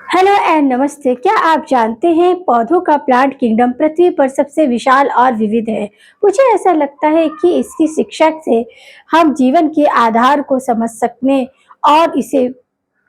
Hello and नमस्ते। क्या आप जानते हैं पौधों का प्लांट किंगडम पृथ्वी पर सबसे विशाल और विविध है। मुझे ऐसा लगता है कि इसकी शिक्षा से हम जीवन के आधार को समझ सकने और इसे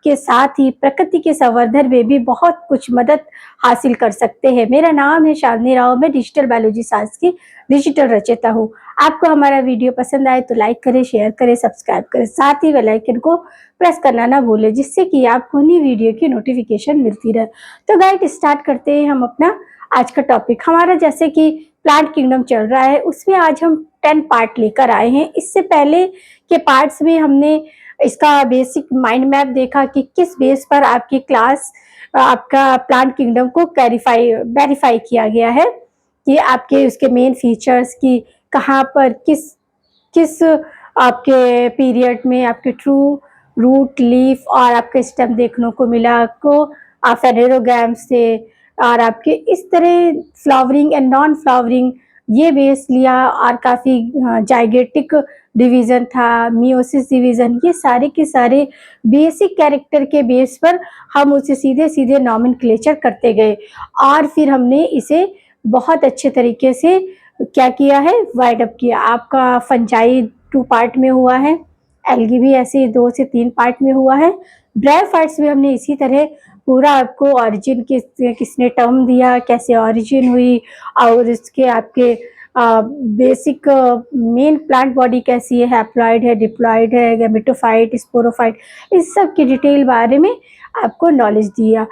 के साथ ही प्रकृति के संवर्धन में भी बहुत कुछ मदद हासिल कर सकते हैं। मेरा नाम है शालिनी राव, मैं डिजिटल बायोलॉजी साइंस की डिजिटल रचयिता हूँ। आपको हमारा वीडियो पसंद आए तो लाइक करें, शेयर करें, सब्सक्राइब करें, साथ ही बेल आइकन को प्रेस करना ना भूलें, जिससे कि आपको उन्हीं वीडियो की नोटिफिकेशन मिलती रहे। तो गाइस स्टार्ट करते हैं हम अपना आज का टॉपिक। हमारा जैसे कि प्लांट किंगडम चल रहा है, उसमें आज हम 10 पार्ट लेकर आए हैं। इससे पहले के पार्ट्स में हमने इसका बेसिक माइंड मैप देखा कि किस बेस पर आपकी क्लास आपका प्लांट किंगडम को वेरीफाई किया गया है कि आपके उसके मेन फीचर्स की कहाँ पर किस किस आपके पीरियड में आपके ट्रू रूट, लीफ और आपके स्टेम देखने को मिला आपको फेनेरोग्राम से। और आपके इस तरह फ्लावरिंग एंड नॉन फ्लावरिंग ये बेस लिया और काफ़ी जाइगेटिक डिवीज़न था, मियोसिस डिवीज़न, ये सारे के सारे बेसिक कैरेक्टर के बेस पर हम उसे सीधे सीधे नॉमेनक्लेचर करते गए और फिर हमने इसे बहुत अच्छे तरीके से क्या किया है, वाइड अप किया। आपका फंजाई 2 पार्ट में हुआ है, एल्गी भी ऐसे 2 से 3 पार्ट में हुआ है। ब्रायोफाइट्स में हमने इसी तरह पूरा आपको ऑरिजिन किसने टर्म दिया, कैसे ऑरिजिन हुई और इसके आपके बेसिक मेन प्लांट बॉडी कैसी है, हैप्लॉइड है, डिप्लॉइड है, गैमेटोफाइट, स्पोरोफाइट, इस सब की डिटेल बारे में आपको नॉलेज दिया।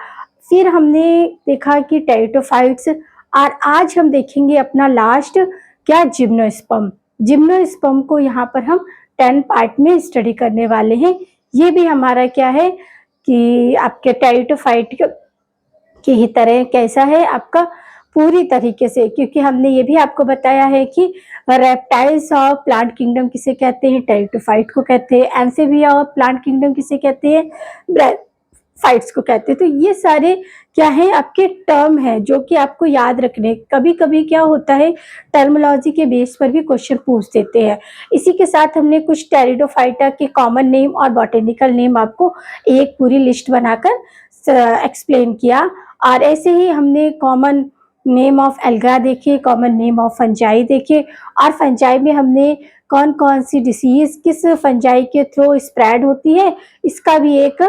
फिर हमने देखा कि टेरिडोफाइट्स और आज हम देखेंगे अपना लास्ट क्या, जिम्नोस्पर्म। जिम्नोस्पर्म को यहाँ पर हम 10 पार्ट में स्टडी करने वाले हैं। ये भी हमारा क्या है कि आपके टेरिडोफाइट की ही तरह कैसा है आपका पूरी तरीके से, क्योंकि हमने ये भी आपको बताया है कि रेप्टाइल्स ऑफ प्लांट किंगडम किसे कहते हैं, टेरिडोफाइट को कहते हैं। एम्फीबिया ऑफ प्लांट किंगडम किसे कहते हैं, फाइट्स को कहते हैं। तो ये सारे क्या है आपके टर्म है जो कि आपको याद रखने। कभी कभी क्या होता है टर्मोलॉजी के बेस पर भी क्वेश्चन पूछ देते हैं। इसी के साथ हमने कुछ टेरिडोफाइटा के कॉमन नेम और बॉटेनिकल नेम आपको एक पूरी लिस्ट बनाकर एक्सप्लेन किया। और ऐसे ही हमने कॉमन नेम ऑफ एल्गा देखे, कॉमन नेम ऑफ फंजाई देखे और फंजाई में हमने कौन कौन सी डिसीज किस फंजाई के थ्रू स्प्रेड होती है इसका भी एक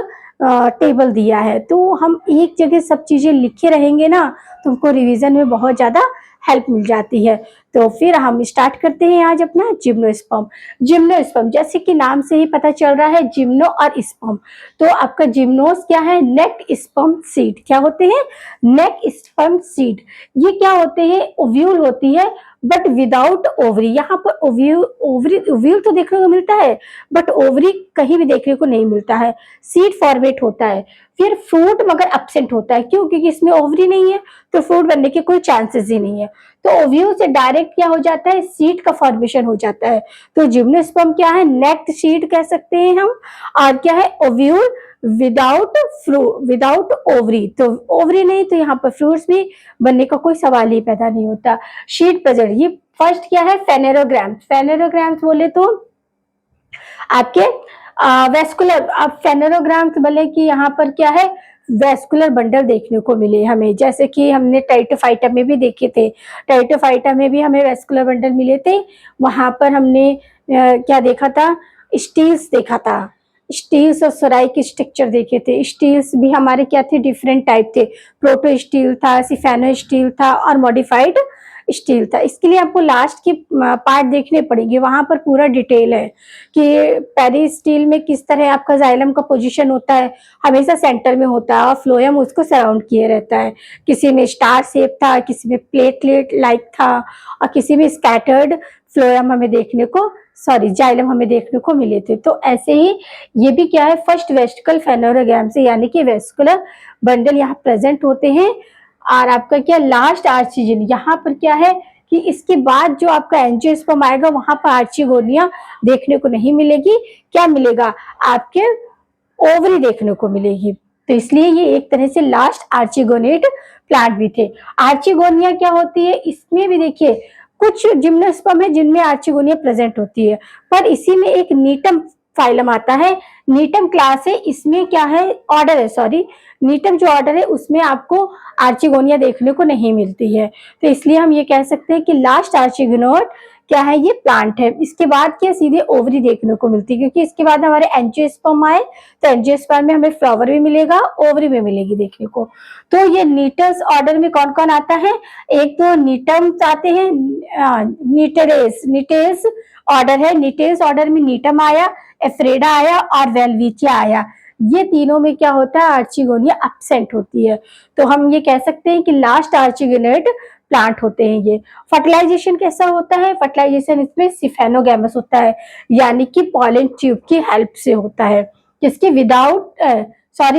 टेबल दिया है। तो हम एक जगह सब चीज़ें लिखे रहेंगे ना, तुमको रिवीजन में बहुत ज़्यादा हेल्प मिल जाती है। तो फिर हम स्टार्ट करते हैं आज अपना जिम्नोस्पर्म। जिम्नोस्पर्म जैसे कि नाम से ही पता चल रहा है, जिम्नो और स्पर्म। तो आपका जिम्नोस क्या है, नेक स्पर्म सीड। क्या होते हैं, नेक स्पर्म सीड। ये क्या होते हैं, ओव्यूल होती है बट विदाउट ओवरी। यहाँ पर ओव्यूल तो देखने को मिलता है बट ओवरी कहीं भी देखने को नहीं मिलता है। सीड फॉर्मेट होता है। फिर फ्रूट मगर एब्सेंट होता है, क्यों, क्योंकि इसमें ओवरी नहीं है तो फ्रूट बनने के कोई चांसेस ही नहीं है। तो ओव्यूल से डायरेक्ट क्या हो जाता है, सीड का फॉर्मेशन हो जाता है। तो जिम्नोस्पर्म क्या है, नेक्ड सीड कह सकते हैं हम। और क्या है, ओव्यूल विदाउट ओवरी। तो ओवरी नहीं तो यहाँ पर फ्रूट्स भी बनने का कोई सवाल ही पैदा नहीं होता। Sheet present. ये फर्स्ट क्या है, फेनेरोग्राम्स। फेनेरोग्राम्स बोले तो आपके वेस्कुलर, अब फेनेरोग्राम्स बोले कि यहाँ पर क्या है, वेस्कुलर बंडल देखने को मिले हमें, जैसे कि हमने टेरिडोफाइटा में भी देखे थे। टेरिडोफाइटा में भी हमें वेस्कुलर बंडल मिले थे। वहां पर हमने क्या देखा था, स्टील्स देखा था। स्टील्स और सोराइक स्ट्रक्चर देखे थे। स्टील्स भी हमारे क्या थे, डिफरेंट टाइप थे। प्रोटो स्टील था, सिफेनो स्टील था और मॉडिफाइड स्टील था। इसके लिए आपको लास्ट की पार्ट देखने पड़ेगी, वहां पर पूरा डिटेल है कि पेरी स्टील में किस तरह आपका जाइलम का पोजीशन होता है, हमेशा सेंटर में होता है और फ्लोएम उसको सराउंड किए रहता है। किसी में स्टार शेप था, किसी में प्लेटलेट लाइक था और किसी में स्कैटर्ड फ्लोएम हमें देखने को, सॉरी जाइलम हमें देखने को मिले थे। तो ऐसे ही ये भी क्या है, फर्स्ट वेस्टिकल फेनोरोग्राम से, यानी कि वेस्कुलर बंडल यहाँ प्रेजेंट होते हैं। और आपका क्या, लास्ट आर्चिजन। यहाँ पर क्या है कि इसके बाद जो आपका एंजियोस्पर्म आएगा वहां पर आर्चिगोनिया देखने को नहीं मिलेगी। क्या मिलेगा, आपके ओवरी देखने को मिलेगी। तो इसलिए ये एक तरह से लास्ट आर्चिगोनेट प्लांट भी थे। आर्चिगोनिया क्या होती है, इसमें भी देखिए कुछ जिम्नोस्पर्म है जिनमें आर्चिगोनिया प्रेजेंट होती है, पर इसी में एक नीटम फाइलम आता है। नीटम क्लास है, इसमें क्या है, ऑर्डर है, सॉरी, नीटम जो ऑर्डर है उसमें आपको आर्चिगोनिया देखने को नहीं मिलती है, तो इसलिए हम ये कह सकते हैं कि लास्ट आर्चिगोनोड क्या है, ये प्लांट है। इसके बाद क्या, सीधे ओवरी देखने को मिलती है, क्योंकि इसके बाद हमारे एंजियोस्पर्म आए, तो एंजियोस्पर्म में हमें फ्लावर भी मिलेगा, ओवरी भी मिलेगी देखने को। तो ये नीटस ऑर्डर में कौन कौन आता है, एक तो नीटम आते हैं, नीटेरेस, नीटेस ऑर्डर है, नीटेस ऑर्डर में नीटम आया, एफ्रेडा आया और वेलविचिया आया। ये तीनों में क्या होता है, आर्चिगोनिया एब्सेंट होती है, तो हम ये कह सकते हैं कि लास्ट आर्चिगोनेट प्लांट होते हैं ये। फर्टिलाइजेशन कैसा होता है, फर्टिलाइजेशन इसमें सिफेनोगैमस होता है, यानी कि पॉलन ट्यूब की हेल्प से होता है, जिसके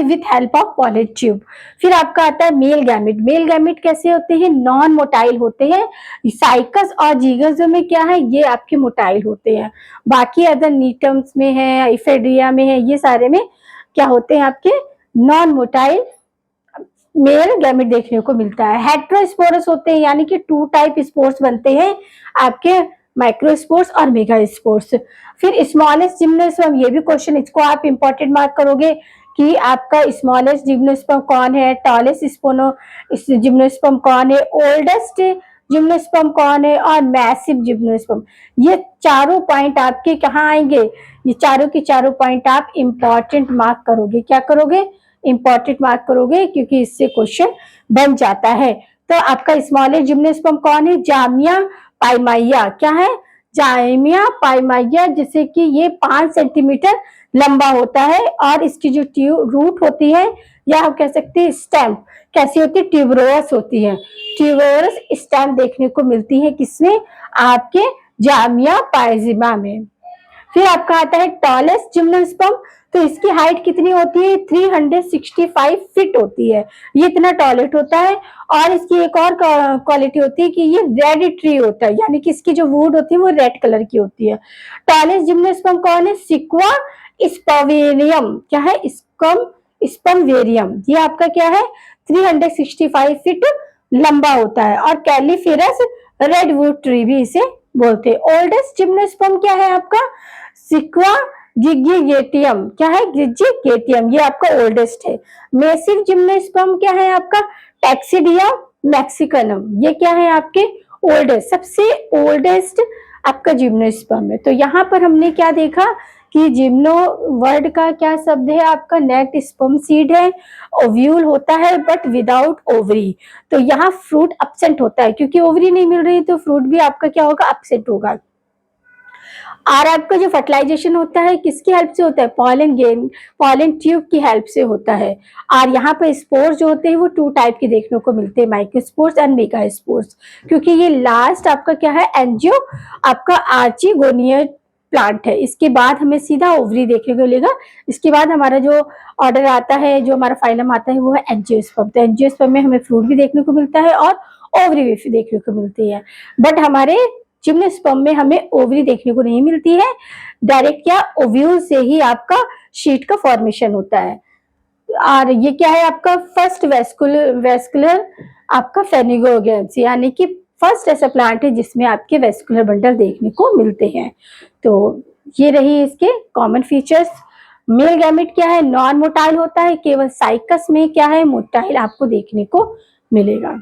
with help of pollen tube. फिर आपका आता है मेल गैमेट। मेल गैमेट कैसे होते हैं, नॉन मोटाइल होते हैं। साइकस और जीगस में क्या है, ये आपके मोटाइल होते हैं। बाकी अदर नीटम्स में है, इफेड्रिया में है, ये सारे में क्या होते हैं, आपके नॉन मोटाइल मेल गैमेट देखने को मिलता है। हेट्रोस्पोरस होते हैं, यानी कि 2 टाइप स्पोर्स बनते हैं आपके, माइक्रोस्पोर्स और मेगास्पोर्स। फिर स्मॉलेस्ट जिम्नोस्पर्म, ये भी क्वेश्चन, इसको आप इंपॉर्टेंट मार्क करोगे कि आपका स्मॉलेस्ट जिम्नोस्पर्म कौन है, टॉलेस्ट जिम्नोस्पर्म कौन है, ओल्डेस्ट जिम्नोस्पर्म कौन है और मैसिव जिम्नोस्पर्म। ये चारों पॉइंट आपके कहाँ आएंगे, ये चारों के चारों पॉइंट आप इंपॉर्टेंट मार्क करोगे। क्या करोगे, इंपॉर्टेंट मार्क करोगे, क्योंकि इससे क्वेश्चन बन जाता है। तो आपका स्मॉलेस्ट जिम्नोस्पर्म कौन है, जामिया पाइमाइया। क्या है, जामिया पाइमाइया, जिससे कि ये 5 सेंटीमीटर लंबा होता है, और इसकी जो रूट होती है, या हम कह सकते हैं स्टेम कैसी होती है, ट्यूबरोस होती है। ट्यूबरोस स्टेम देखने को मिलती है किसमें, आपके जामिया पाइजिमा में। फिर आपका आता है टॉलेस्ट जिम्नोस्पर्म, तो इसकी हाइट कितनी होती है, 365 फीट होती है, ये इतना टॉलेट होता है। और इसकी एक और क्वालिटी होती है कि ये रेड ट्री होता है, यानी कि इसकी जो वुड होती है वो रेड कलर की होती है। टॉलेस्ट जिम्नोस्पर्म कौन है, सिक्वा स्पवेरियम। क्या है, स्पमवेरियम, ये आपका क्या है, 365 फीट लंबा होता है। और कैलीफेरस रेडवुड ट्री भी इसे बोलते हैं। ओल्डेस्ट जिम्नोस्पर्म क्या है आपका, सिक्वा गिग्जिगेटियम। क्या है, गिग्जिगेटियम, ये आपका ओल्डेस्ट है। मैसिव जिम्नोस्पर्म क्या है आपका, टैक्सिडिया मैक्सिकनम, ये क्या है आपके ओल्डेस्ट, सबसे ओल्डेस्ट आपका जिम्नोस्पर्म है। तो यहाँ पर हमने क्या देखा कि जिम्नो वर्ड का क्या शब्द है आपका, नेट स्पर्म सीड है, ओव्यूल होता है बट विदाउट ओवरी। तो यहाँ फ्रूट एब्सेंट होता है, क्योंकि ओवरी नहीं मिल रही, तो फ्रूट भी आपका क्या होगा, एब्सेंट होगा। और आपका जो फर्टिलाइजेशन होता है किसकी हेल्प से होता है, पॉलन ट्यूब की हेल्प से होता है। और यहाँ पर स्पोर्स जो होते हैं वो 2 टाइप के देखने को मिलते हैं, माइक्रोस्पोर्स एंड मेगास्पोर्स। क्योंकि ये लास्ट आपका क्या है, एंजियो आपका आर्चिगोनिया प्लांट है। इसके बाद हमें सीधा ओवरी देखने को मिलेगा। इसके बाद हमारा जो ऑर्डर आता है, जो हमारा फाइलम आता है, वो है एंजियोस्पर्म। तो एंजियोस्पर्म में हमें फ्रूट भी देखने को मिलता है और ओवरी भी देखने को मिलती है, बट हमारे जिम्नोस्पर्म में हमें ओवरी देखने को नहीं मिलती है। डायरेक्ट क्या, ओव्यूल से ही आपका शीट का फॉर्मेशन होता है। और ये क्या है आपका, फर्स्ट वेस्कुलर आपका फेनिगोगेम्स, यानी कि फर्स्ट ऐसा प्लांट है जिसमें आपके वेस्कुलर बंडल देखने को मिलते हैं। तो ये रही इसके कॉमन फीचर्स। मेल गैमेट क्या है, नॉन मोटाइल होता है, केवल साइकस में क्या है, मोटाइल आपको देखने को मिलेगा।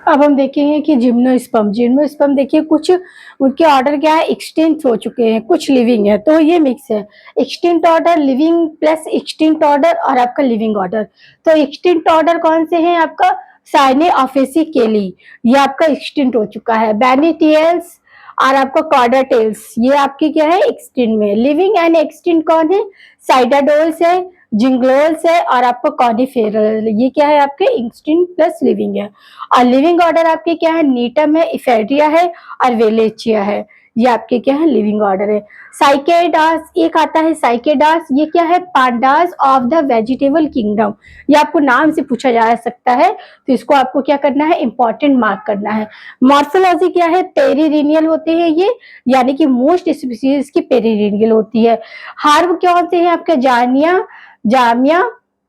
अब हम देखेंगे कि जिम्नोस्पर्म देखिए, कुछ उनके ऑर्डर क्या है, एक्सटिंक्ट हो चुके हैं, कुछ लिविंग है, तो ये मिक्स है। Extinct order, living plus extinct order और आपका लिविंग ऑर्डर। तो एक्सटिंक्ट ऑर्डर कौन से हैं आपका, साइनेऑफेसी केली, ये आपका एक्सटिंक्ट हो चुका है। बैनिटियल्स और आपका कॉर्डाटेल्स, ये आपकी क्या है, एक्सटिंक्ट में। लिविंग एंड एक्सटिंक्ट कौन है, साइडाडोल्स है, जिंग्लोल्स है और आपको कॉर्निफेरल, ये क्या है आपके एक्सटिंक्ट प्लस लिविंग है। और लिविंग ऑर्डर आपके क्या है, नीटम है, इफेड्रिया है और वेलेचिया है, ये आपके क्या है, लिविंग ऑर्डर है। साइकेडास एक आता है, साइकेडास, ये क्या है, pandas of the vegetable kingdom, ये आपको नाम से पूछा जा सकता है, तो इसको आपको क्या करना है, इंपॉर्टेंट मार्क करना है। मॉर्फोलॉजी क्या है, पेरिरिनियल होते हैं ये, यानी कि मोस्ट स्पीसीज की पेरिरिनियल होती है। हार्ब क्या होते हैं आपके,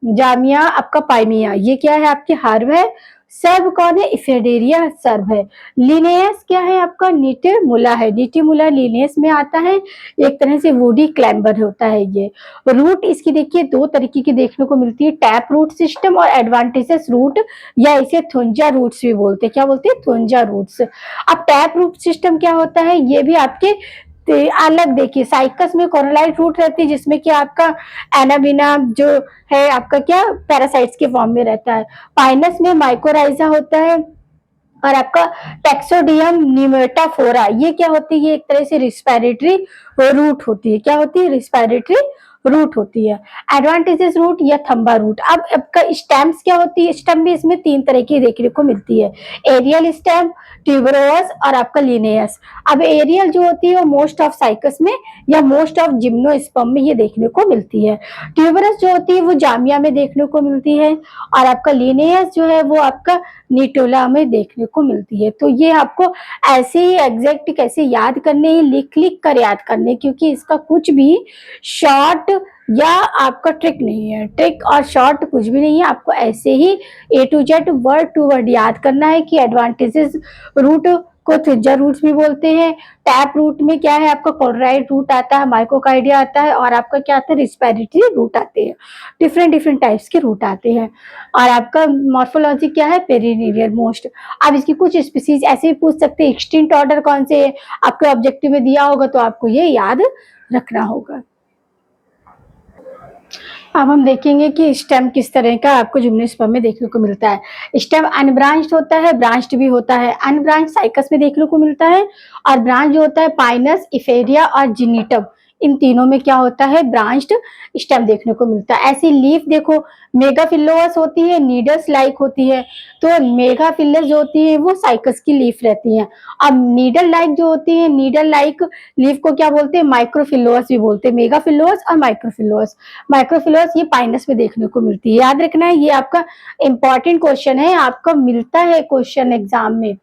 जामिया आपका पाइमिया, ये क्या है आपके हर्ब है। सर्व कौन है? इफेडेरिया सर्व है। लिनेयस क्या है आपका? नीटिमुला है। नीटिमुला लिनेयस में आता है। एक तरह से वुडी क्लाइंबर होता है ये। रूट इसकी देखिए दो तरीके की देखने को मिलती है, टैप रूट सिस्टम और एडवांटेजेस रूट, या इसे थुंजा रूट्स भी बोलते हैं। क्या बोलते हैं? थुंजा रूट्स। अब टैप रूट सिस्टम क्या होता है? ये भी आपके अलग देखिए, साइकस में कोरोलाइट रूट रहती है जिसमें कि आपका एनाबिना जो है आपका क्या पैरासाइट्स के फॉर्म में रहता है। पाइनस में माइकोराइजा होता है, और आपका टेक्सोडियम निमेटाफोरा ये क्या होती है? एक तरह से रिस्पिरेटरी रूट होती है। क्या होती है? रिस्पिरेटरी रूट होती है। एडवांटेजेस रूट या थंबा रूट। अब आपका स्टेम्स क्या होती है? स्टेम भी इसमें तीन तरह की देखने को मिलती है, एरियल स्टेम, ट्यूबरोस और आपका लिनेयस। अब एरियल जो होती है वो मोस्ट ऑफ साइकस में या मोस्ट ऑफ जिम्नोस्पर्म में ये देखने को मिलती है। ट्यूबरस जो होती है वो जामिया में देखने को मिलती है, और आपका लिनेयस जो है वो आपका निटोला में देखने को मिलती है। तो ये आपको ऐसे ही एग्जैक्ट कैसे याद करने, लिख लिख कर याद करने, क्योंकि इसका कुछ भी शॉर्ट या आपका ट्रिक नहीं है। ट्रिक और शॉर्ट कुछ भी नहीं है, आपको ऐसे ही A to Z word to word याद करना है कि एडवांटेजेस रूट को थुंजा रूट्स भी बोलते हैं। टैप रूट में क्या है आपका? क्लोराइड रूट आता है, माइकोकार्डिया आता है, और आपका क्या आता है? रिस्पिरेटरी रूट आते हैं। डिफरेंट डिफरेंट टाइप्स के रूट आते हैं। और आपका मॉर्फोलॉजी क्या है? Perennial most. अब इसकी कुछ स्पीसीज ऐसे भी पूछ सकते हैं, एक्सटिंक्ट ऑर्डर कौन से है? आपके ऑब्जेक्टिव में दिया होगा तो आपको ये याद रखना होगा। अब हम देखेंगे कि स्टेम किस तरह का आपको जिम्नोस्पर्म में देखने को मिलता है। स्टेम अनब्रांच्ड होता है, ब्रांच्ड भी होता है। अनब्रांच साइकस में देखने को मिलता है, और ब्रांच जो होता है पाइनस, इफेरिया और जिनिटम, इन तीनों में क्या होता है? ब्रांच्ड स्टेम देखने को मिलता है। ऐसी लीफ देखो, मेगाफिलोअस होती है, नीडल्स लाइक होती है। तो मेगाफिलस जो होती है वो साइकस की लीफ रहती है। अब नीडल लाइक जो होती है, नीडल लाइक लीफ को क्या बोलते हैं? माइक्रोफिलोअस भी बोलते हैं। मेगाफिलोअस और माइक्रोफिलोअस। माइक्रोफिलोअस ये पाइनस में देखने को मिलती है। याद रखना है, ये आपका इंपॉर्टेंट क्वेश्चन है, आपका मिलता है क्वेश्चन एग्जाम में,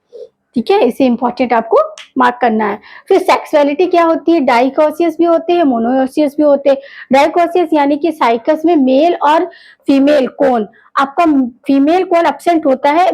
ठीक है? इसे इंपॉर्टेंट आपको मार्क करना है। फिर सेक्सुअलिटी क्या होती है? डाइकोसियस भी होते हैं, मोनोसियस भी होते हैं। डाइकोसियस यानी कि साइकस में मेल और फीमेल कोन, आपका फीमेल कोन एब्सेंट होता है,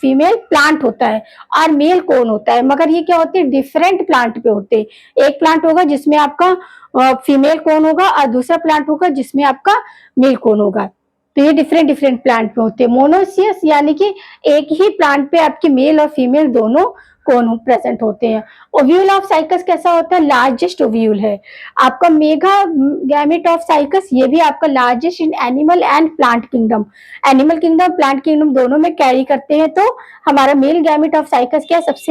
फीमेल प्लांट होता है, और मेल कोन होता है। मगर ये क्या होते हैं? डिफरेंट प्लांट पे होते हैं। एक प्लांट होगा जिसमें आपका फीमेल कोन होगा, और दूसरा प्लांट होगा जिसमें आपका मेल कोन होगा। तो ये डिफरेंट डिफरेंट प्लांट पे होते हैं। मोनोसियस यानी कि एक ही प्लांट पे आपके मेल और फीमेल दोनों कोन प्रेजेंट होते हैं। ओव्यूल ऑफ साइकस कैसा होता है? लार्जेस्ट ओव्यूल है आपका। मेगा गैमेट ऑफ साइकस ये भी आपका largest in animal and plant kingdom. Animal kingdom, plant kingdom दोनों में कैरी करते हैं। तो हमारा मेल गैमेट ऑफ साइकस क्या सबसे